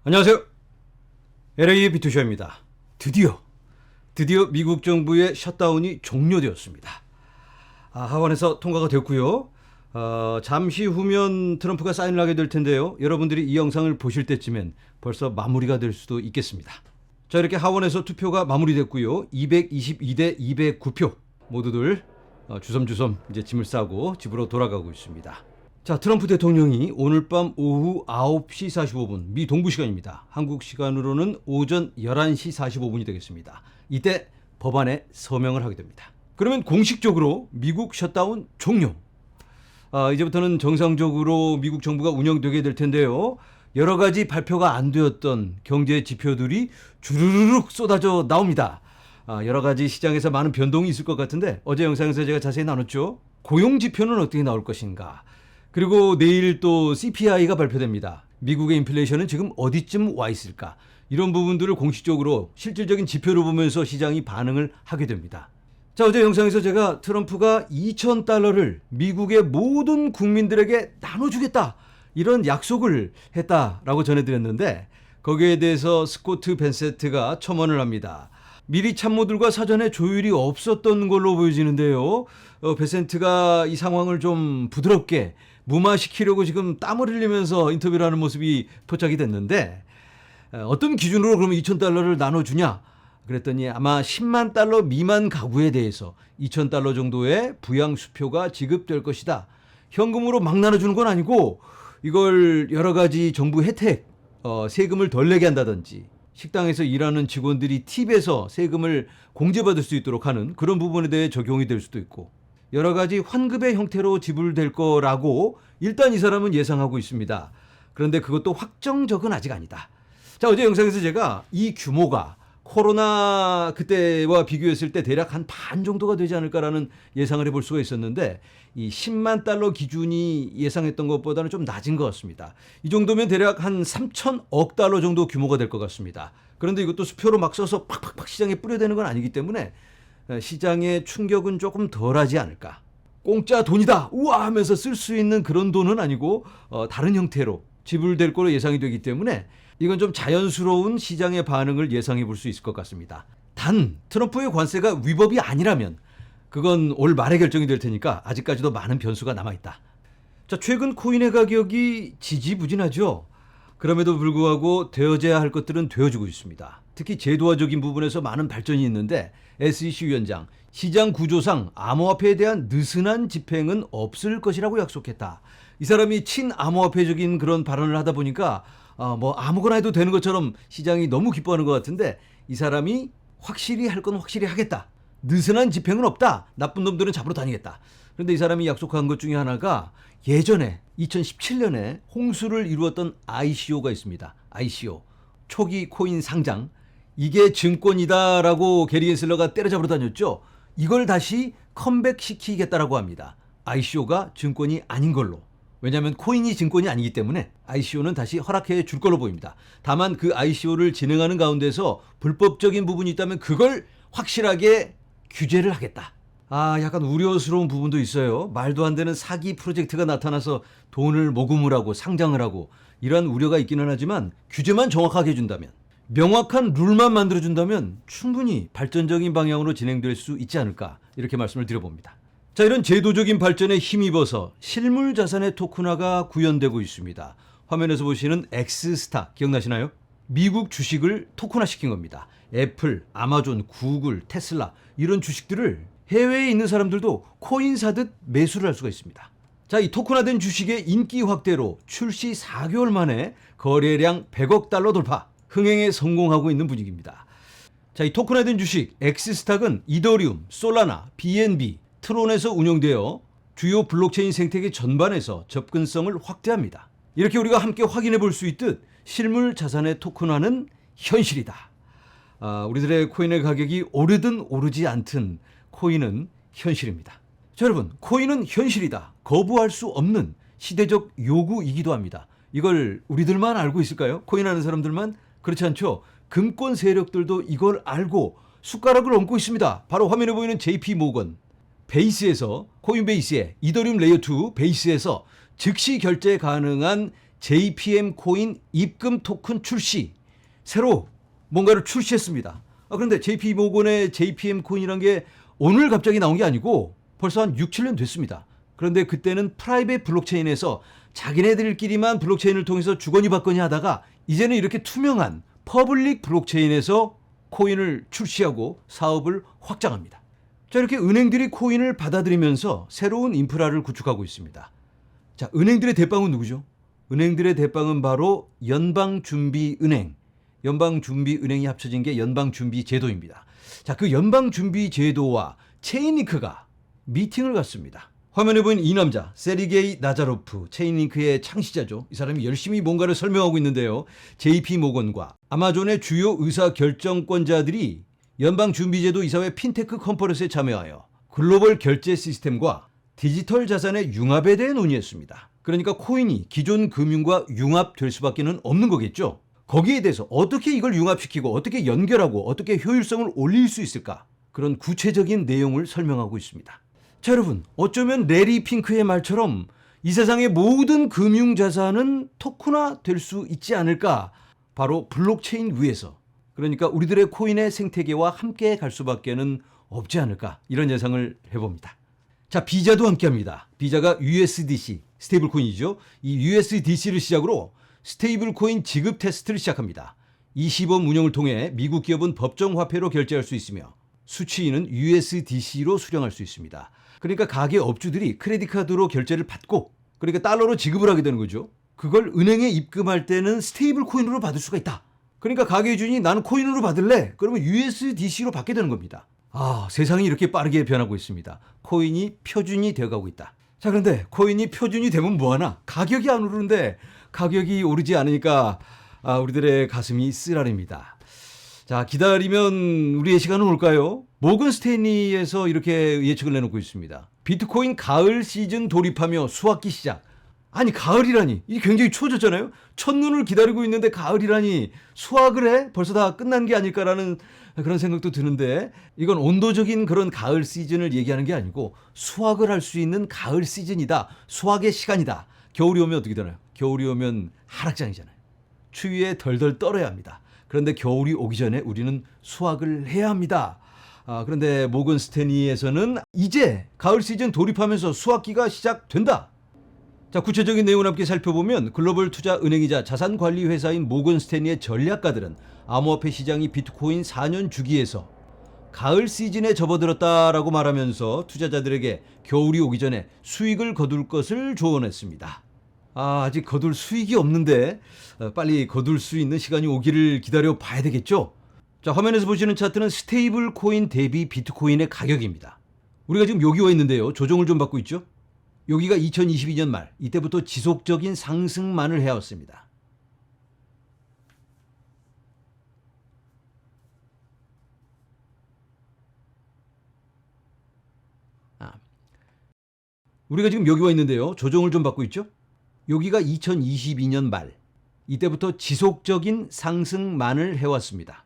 안녕하세요. LA의 비투쇼입니다. 드디어 미국 정부의 셧다운이 종료되었습니다. 하원에서 통과가 됐고요. 잠시 후면 트럼프가 사인을 하게 될 텐데요. 여러분들이 이 영상을 보실 때쯤엔 벌써 마무리가 될 수도 있겠습니다. 자, 이렇게 하원에서 투표가 마무리됐고요. 222대 209표 모두들 주섬주섬 이제 짐을 싸고 집으로 돌아가고 있습니다. 자, 트럼프 대통령이 오늘 밤 오후 9시 45분 미 동부 시간입니다. 한국 시간으로는 오전 11시 45분이 되겠습니다. 이때 법안에 서명을 하게 됩니다. 그러면 공식적으로 미국 셧다운 종료. 이제부터는 정상적으로 미국 정부가 운영되게 될 텐데요. 여러 가지 발표가 안 되었던 경제 지표들이 주르륵 쏟아져 나옵니다. 여러 가지 시장에서 많은 변동이 있을 것 같은데 어제 영상에서 제가 자세히 나눴죠. 고용 지표는 어떻게 나올 것인가. 그리고 내일 또 CPI가 발표됩니다. 미국의 인플레이션은 지금 어디쯤 와 있을까? 이런 부분들을 공식적으로 실질적인 지표를 보면서 시장이 반응을 하게 됩니다. 자, 어제 영상에서 제가 트럼프가 $2,000를 미국의 모든 국민들에게 나눠주겠다. 이런 약속을 했다라고 전해드렸는데 거기에 대해서 스코트 벤세트가 첨언을 합니다. 미리 참모들과 사전에 조율이 없었던 걸로 보여지는데요. 벤세트가 이 상황을 좀 부드럽게 무마시키려고 지금 땀을 흘리면서 인터뷰를 하는 모습이 포착이 됐는데 어떤 기준으로 그러면 $2,000를 나눠주냐? 그랬더니 아마 $10만 미만 가구에 대해서 $2,000 정도의 부양수표가 지급될 것이다. 현금으로 막 나눠주는 건 아니고 이걸 여러 가지 정부 혜택, 세금을 덜 내게 한다든지 식당에서 일하는 직원들이 팁에서 세금을 공제받을 수 있도록 하는 그런 부분에 대해 적용이 될 수도 있고 여러 가지 환급의 형태로 지불될 거라고 일단 이 사람은 예상하고 있습니다. 그런데 그것도 확정적은 아직 아니다. 자, 어제 영상에서 제가 이 규모가 코로나 그때와 비교했을 때 대략 한 반 정도가 되지 않을까라는 예상을 해볼 수가 있었는데 이 $10만 기준이 예상했던 것보다는 좀 낮은 것 같습니다. 이 정도면 대략 한 3천억 달러 정도 규모가 될 것 같습니다. 그런데 이것도 수표로 막 써서 팍팍팍 시장에 뿌려대는 건 아니기 때문에 시장의 충격은 조금 덜하지 않을까. 공짜 돈이다 우와 하면서 쓸 수 있는 그런 돈은 아니고 다른 형태로 지불될 거로 예상이 되기 때문에 이건 좀 자연스러운 시장의 반응을 예상해 볼 수 있을 것 같습니다. 단 트럼프의 관세가 위법이 아니라면 그건 올 말에 결정이 될 테니까 아직까지도 많은 변수가 남아있다. 자, 최근 코인의 가격이 지지부진하죠. 그럼에도 불구하고 되어져야 할 것들은 되어지고 있습니다. 특히 제도화적인 부분에서 많은 발전이 있는데 SEC 위원장, 시장 구조상 암호화폐에 대한 느슨한 집행은 없을 것이라고 약속했다. 이 사람이 친암호화폐적인 그런 발언을 하다 보니까 뭐 아무거나 해도 되는 것처럼 시장이 너무 기뻐하는 것 같은데 이 사람이 확실히 할 건 확실히 하겠다. 느슨한 집행은 없다. 나쁜 놈들은 잡으러 다니겠다. 그런데 이 사람이 약속한 것 중에 하나가 예전에 2017년에 홍수를 이루었던 ICO가 있습니다. ICO. 초기 코인 상장. 이게 증권이다라고 게리 겐슬러가 때려잡으러 다녔죠. 이걸 다시 컴백시키겠다라고 합니다. ICO가 증권이 아닌 걸로. 왜냐하면 코인이 증권이 아니기 때문에 ICO는 다시 허락해 줄 걸로 보입니다. 다만 그 ICO를 진행하는 가운데서 불법적인 부분이 있다면 그걸 확실하게 규제를 하겠다. 약간 우려스러운 부분도 있어요. 말도 안 되는 사기 프로젝트가 나타나서 돈을 모금을 하고 상장을 하고 이러한 우려가 있기는 하지만 규제만 정확하게 해준다면 명확한 룰만 만들어준다면 충분히 발전적인 방향으로 진행될 수 있지 않을까 이렇게 말씀을 드려봅니다. 자, 이런 제도적인 발전에 힘입어서 실물 자산의 토큰화가 구현되고 있습니다. 화면에서 보시는 엑스스타 기억나시나요? 미국 주식을 토큰화시킨 겁니다. 애플, 아마존, 구글, 테슬라 이런 주식들을 해외에 있는 사람들도 코인 사듯 매수를 할 수가 있습니다. 자, 이 토큰화된 주식의 인기 확대로 출시 4개월 만에 거래량 $100억 돌파, 흥행에 성공하고 있는 분위기입니다. 자, 이 토큰화된 주식 엑스스탁은 이더리움, 솔라나, BNB, 트론에서 운영되어 주요 블록체인 생태계 전반에서 접근성을 확대합니다. 이렇게 우리가 함께 확인해 볼 수 있듯 실물 자산의 토큰화는 현실이다. 우리들의 코인의 가격이 오르든 오르지 않든 코인은 현실입니다. 자, 여러분, 코인은 현실이다. 거부할 수 없는 시대적 요구이기도 합니다. 이걸 우리들만 알고 있을까요? 코인 하는 사람들만? 그렇지 않죠. 금권 세력들도 이걸 알고 숟가락을 얹고 있습니다. 바로 화면에 보이는 JP 모건. 베이스에서 코인베이스의 이더리움 레이어 2 베이스에서 즉시 결제 가능한 JPM 코인 입금 토큰 출시. 새로 뭔가를 출시했습니다. 그런데 JP모건의 JPM 코인이란 게 오늘 갑자기 나온 게 아니고 벌써 한 6, 7년 됐습니다. 그런데 그때는 프라이빗 블록체인에서 자기네들끼리만 블록체인을 통해서 주거니 받거니 하다가 이제는 이렇게 투명한 퍼블릭 블록체인에서 코인을 출시하고 사업을 확장합니다. 자, 이렇게 은행들이 코인을 받아들이면서 새로운 인프라를 구축하고 있습니다. 자, 은행들의 대빵은 누구죠? 은행들의 대빵은 바로 연방준비은행. 연방준비은행이 합쳐진 게 연방준비제도입니다. 자, 그 연방준비제도와 체인링크가 미팅을 갖습니다. 화면에 보이는 이 남자, 세르게이 나자로프, 체인링크의 창시자죠. 이 사람이 열심히 뭔가를 설명하고 있는데요. JP모건과 아마존의 주요 의사결정권자들이 연방준비제도 이사회 핀테크 컨퍼런스에 참여하여 글로벌 결제 시스템과 디지털 자산의 융합에 대해 논의했습니다. 그러니까 코인이 기존 금융과 융합될 수밖에 없는 거겠죠. 거기에 대해서 어떻게 이걸 융합시키고 어떻게 연결하고 어떻게 효율성을 올릴 수 있을까? 그런 구체적인 내용을 설명하고 있습니다. 자, 여러분, 어쩌면 레리 핑크의 말처럼 이 세상의 모든 금융자산은 토큰화 될 수 있지 않을까? 바로 블록체인 위에서, 그러니까 우리들의 코인의 생태계와 함께 갈 수밖에 없지 않을까? 이런 예상을 해봅니다. 자, 비자도 함께합니다. 비자가 USDC, 스테이블 코인이죠. 이 USDC를 시작으로 스테이블 코인 지급 테스트를 시작합니다. 이 시범 운영을 통해 미국 기업은 법정 화폐로 결제할 수 있으며 수취인은 USDC로 수령할 수 있습니다. 그러니까 가게 업주들이 크레딧 카드로 결제를 받고, 그러니까 달러로 지급을 하게 되는 거죠. 그걸 은행에 입금할 때는 스테이블 코인으로 받을 수가 있다. 그러니까 가게 주인이 나는 코인으로 받을래? 그러면 USDC로 받게 되는 겁니다. 세상이 이렇게 빠르게 변하고 있습니다. 코인이 표준이 되어가고 있다. 자, 그런데 코인이 표준이 되면 뭐하나? 가격이 안 오르는데, 가격이 오르지 않으니까 우리들의 가슴이 쓰라립니다. 자, 기다리면 우리의 시간은 올까요? 모건 스탠리에서 이렇게 예측을 내놓고 있습니다. 비트코인 가을 시즌 돌입하며 수확기 시작. 아니, 가을이라니. 이게 굉장히 추워졌잖아요. 첫눈을 기다리고 있는데 가을이라니. 수확을 해? 벌써 다 끝난 게 아닐까라는 그런 생각도 드는데, 이건 온도적인 그런 가을 시즌을 얘기하는 게 아니고 수확을 할 수 있는 가을 시즌이다. 수확의 시간이다. 겨울이 오면 어떻게 되나요? 겨울이 오면 하락장이잖아요. 추위에 덜덜 떨어야 합니다. 그런데 겨울이 오기 전에 우리는 수확을 해야 합니다. 그런데 모건 스탠리에서는 이제 가을 시즌 돌입하면서 수확기가 시작된다. 자, 구체적인 내용을 함께 살펴보면 글로벌 투자 은행이자 자산관리 회사인 모건 스탠리의 전략가들은 암호화폐 시장이 비트코인 4년 주기에서 가을 시즌에 접어들었다라고 말하면서 투자자들에게 겨울이 오기 전에 수익을 거둘 것을 조언했습니다. 아직 거둘 수익이 없는데 빨리 거둘 수 있는 시간이 오기를 기다려 봐야 되겠죠? 자, 화면에서 보시는 차트는 스테이블 코인 대비 비트코인의 가격입니다. 우리가 지금 여기 와 있는데요. 조정을 좀 받고 있죠? 여기가 2022년 말, 이때부터 지속적인 상승만을 해왔습니다. 우리가 지금 여기 와 있는데요. 조정을 좀 받고 있죠? 여기가 2022년 말, 이때부터 지속적인 상승만을 해왔습니다.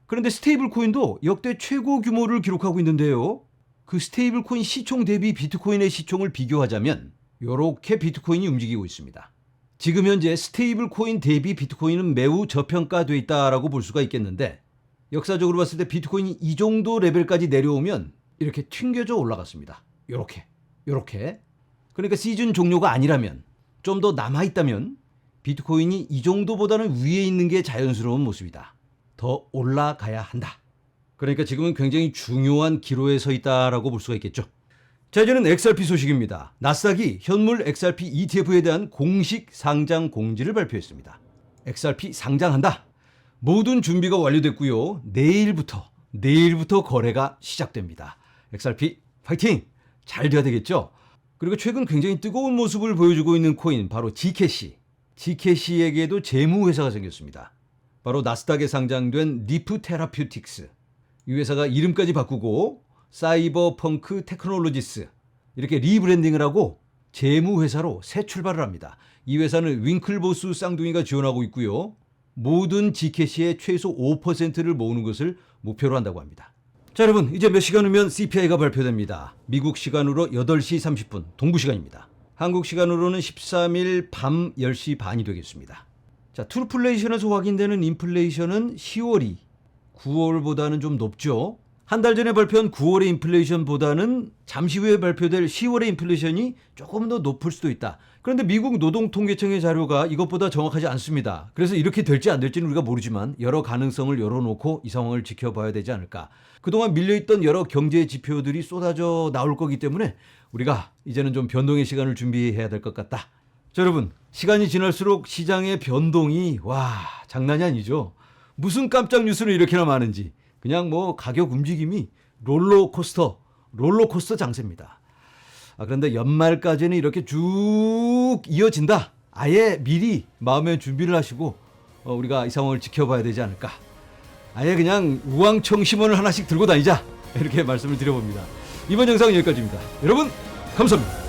그런데 스테이블 코인도 역대 최고 규모를 기록하고 있는데요. 그 스테이블 코인 시총 대비 비트코인의 시총을 비교하자면 이렇게 비트코인이 움직이고 있습니다. 지금 현재 스테이블 코인 대비 비트코인은 매우 저평가되어 있다라고 볼 수가 있겠는데, 역사적으로 봤을 때 비트코인이 이 정도 레벨까지 내려오면 이렇게 튕겨져 올라갔습니다. 요렇게. 그러니까 시즌 종료가 아니라면, 좀 더 남아있다면 비트코인이 이 정도보다는 위에 있는 게 자연스러운 모습이다. 더 올라가야 한다. 그러니까 지금은 굉장히 중요한 기로에 서 있다라고 볼 수가 있겠죠. 자, 이제는 XRP 소식입니다. 나스닥이 현물 XRP ETF에 대한 공식 상장 공지를 발표했습니다. XRP 상장한다. 모든 준비가 완료됐고요. 내일부터 거래가 시작됩니다. XRP 파이팅! 잘 돼야 되겠죠? 그리고 최근 굉장히 뜨거운 모습을 보여주고 있는 코인, 바로 Gcash. Gcash에게도 재무회사가 생겼습니다. 바로 나스닥에 상장된 리프 테라퓨틱스. 이 회사가 이름까지 바꾸고 사이버펑크 테크놀로지스, 이렇게 리브랜딩을 하고 재무회사로 새 출발을 합니다. 이 회사는 윙클보스 쌍둥이가 지원하고 있고요. 모든 Gcash의 최소 5%를 모으는 것을 목표로 한다고 합니다. 자, 여러분, 이제 몇 시간 후면 CPI가 발표됩니다. 미국 시간으로 8시 30분 동부 시간입니다. 한국 시간으로는 13일 밤 10시 반이 되겠습니다. 자, 트루플레이션에서 확인되는 인플레이션은 10월이 9월보다는 좀 높죠. 한 달 전에 발표한 9월의 인플레이션보다는 잠시 후에 발표될 10월의 인플레이션이 조금 더 높을 수도 있다. 그런데 미국 노동통계청의 자료가 이것보다 정확하지 않습니다. 그래서 이렇게 될지 안 될지는 우리가 모르지만 여러 가능성을 열어놓고 이 상황을 지켜봐야 되지 않을까. 그동안 밀려있던 여러 경제 지표들이 쏟아져 나올 거기 때문에 우리가 이제는 좀 변동의 시간을 준비해야 될 것 같다. 자, 여러분, 시간이 지날수록 시장의 변동이 장난이 아니죠. 무슨 깜짝 뉴스는 이렇게나 많은지. 그냥 뭐 가격 움직임이 롤러코스터 장세입니다. 그런데 연말까지는 이렇게 쭉 이어진다. 아예 미리 마음의 준비를 하시고 우리가 이 상황을 지켜봐야 되지 않을까. 아예 그냥 우왕청심원을 하나씩 들고 다니자. 이렇게 말씀을 드려봅니다. 이번 영상은 여기까지입니다. 여러분 감사합니다.